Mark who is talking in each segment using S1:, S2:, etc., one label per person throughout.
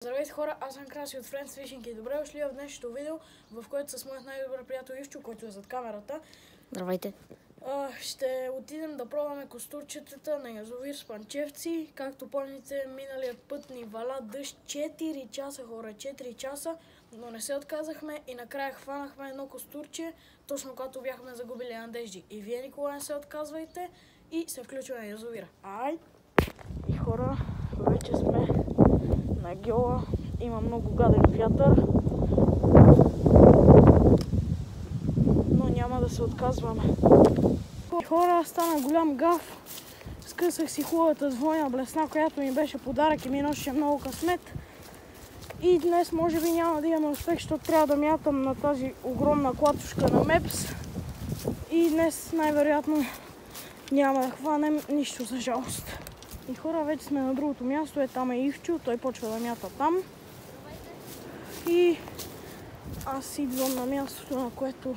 S1: Здравейте хора, аз съм Краси от Friends Fishing и добре дошли в днешното видео, в което с моят най-добър приятел Ивчо, който е зад камерата.
S2: Здравейте!
S1: Ще отидем да пробваме костурчетата на язовир Спанчевци. Както помните, миналият път ни валя дъжд 4 часа, хора, 4 часа, но не се отказахме и накрая хванахме едно костурче, точно когато бяхме загубили надежди. И вие никога не се отказвайте и се включваме на язовира. Ай! И хора, вече сме на гьола, има много гаден вятър, но няма да се отказваме. Хора, стана голям гаф, скъсах си хубавата двойна блесна, която ми беше подарък и ми носеше много късмет. И днес може би няма да имаме успех, защото трябва да мятам на тази огромна клатушка на Мепс. И днес най-вероятно няма да хванем нищо, за жалост. И хора, вече сме на другото място, там е Ивчо, той почва да мята там. И аз идвам на мястото, на което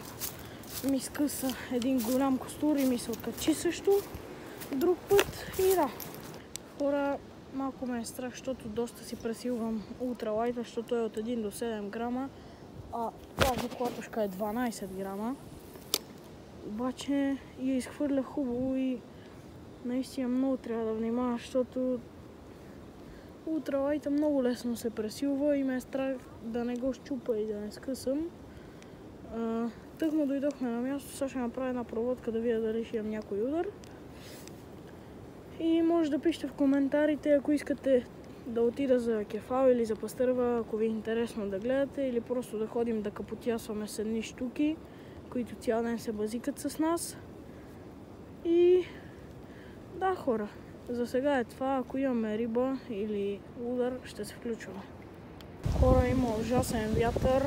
S1: ми скъса един голям костур и ми се откачи също друг път. И да, хора, малко ме е страх, защото доста си пресилвам ултралайта, защото е от 1 до 7 грама, а тази клатушка е 12 грама. Обаче я изхвърля хубаво и наистина много трябва да внимавам, защото ултралайта много лесно се пресилва и ме е страх да не го щупа и да не скъсам. Тъкмо дойдохме на място, сега ще направя една проводка да видя дали ще имам някой удар. И може да пишете в коментарите, ако искате да отида за кефал или за пастърва, ако ви е интересно да гледате, или просто да ходим да капотясваме с едни щуки, които цял ден се базикат с нас. И да, хора, за сега е това. Ако имаме риба или удар, ще се включваме. Хора, има ужасен вятър.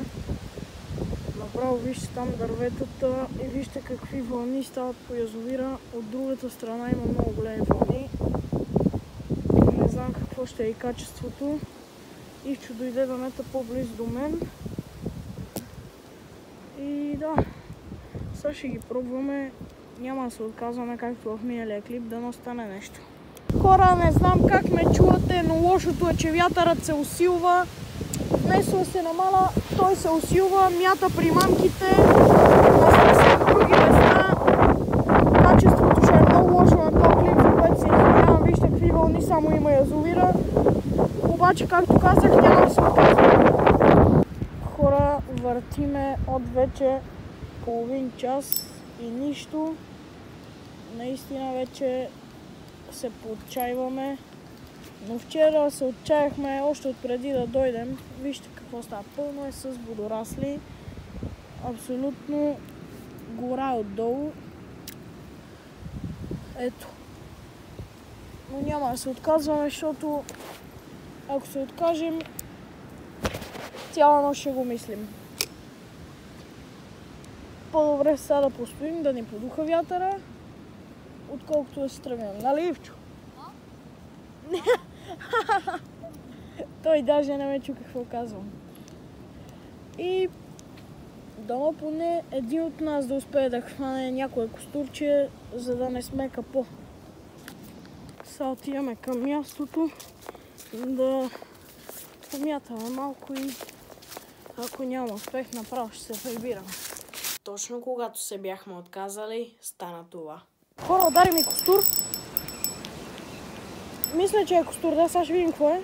S1: Направо вижте там дърветата и вижте какви вълни стават по язовира. От другата страна има много големи вълни. Не знам какво ще е и качеството. Ивчо дойде да мета по-близо до мен. И да, сега ще ги пробваме. Няма да се отказваме, както в миналия клип, дано стане нещо. Хора, не знам как ме чувате, но лошото е, че вятърът се усилва. Внесла се намала, той се усилва, мята примамките, на съвсем други места. Качеството ще е много лошо на този клип, за което се извинявам. Вижте какви вълни само има язовира. Обаче, както казах, няма да се отказваме. Хора, въртиме от вече половин час и нищо. Наистина вече се поотчаиваме. Но вчера се отчаяхме още отпреди да дойдем. Вижте какво става. Пълно е с водорасли. Абсолютно гора отдолу. Ето. Но няма да се отказваме, защото ако се откажем, цяла нощ ще го мислим. По-добре сега да постоим, да ни подуха вятъра, отколкото да се тръгнем. Нали, Ивчо? Той даже не ме чу какво казвам. И дано поне един от нас да успее да хване някое костурче, за да не сме капо. Сега отиваме към мястото да помятаме малко и ако няма успех, направо ще се прибираме. Точно когато се бяхме отказали, стана това. Хора, удари ми костур. Мисля, че е костур, да, сега ще видим какво е.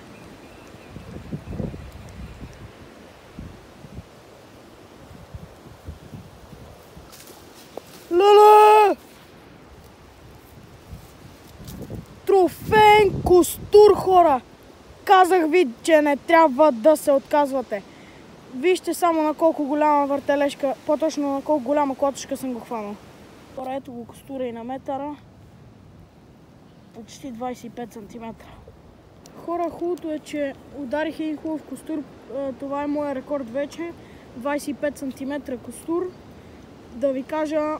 S1: Леле! Трофеен костур, хора! Казах ви, че не трябва да се отказвате. Вижте само на колко голяма въртележка, по-точно на колко голяма клатушка съм го хванал. Хора, ето го костура и на метъра. Почти 25 см. Хора, хубавото е, че ударих един хубав костур. Това е моя рекорд вече. 25 см костур. Да ви кажа,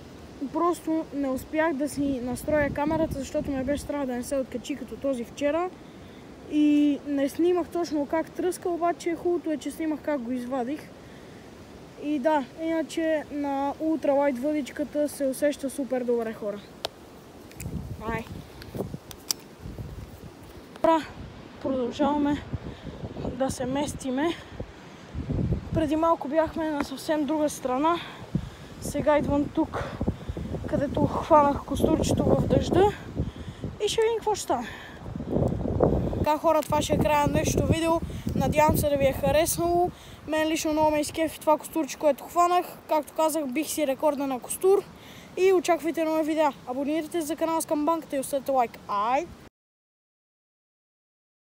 S1: просто не успях да си настроя камерата, защото ме беше страх да не се откачи като този вчера. И не снимах точно как тръска, обаче хубавото е, че снимах как го извадих. И да, иначе на ултралайт въдичката се усеща супер добре, хора. Продължаваме да се местиме. Преди малко бяхме на съвсем друга страна. Сега идвам тук, където хванах костурчето в дъжда и ще видим какво ще стане. Така, хора, това ще е края на днешното видео. Надявам се да ви е хареснало. Мен лично много ме изкефи това костурче, което хванах. Както казах, бих си рекорда на костур. И очаквайте нови видеа. Абонирайте се за канала с камбанката и оставете лайк. Ай!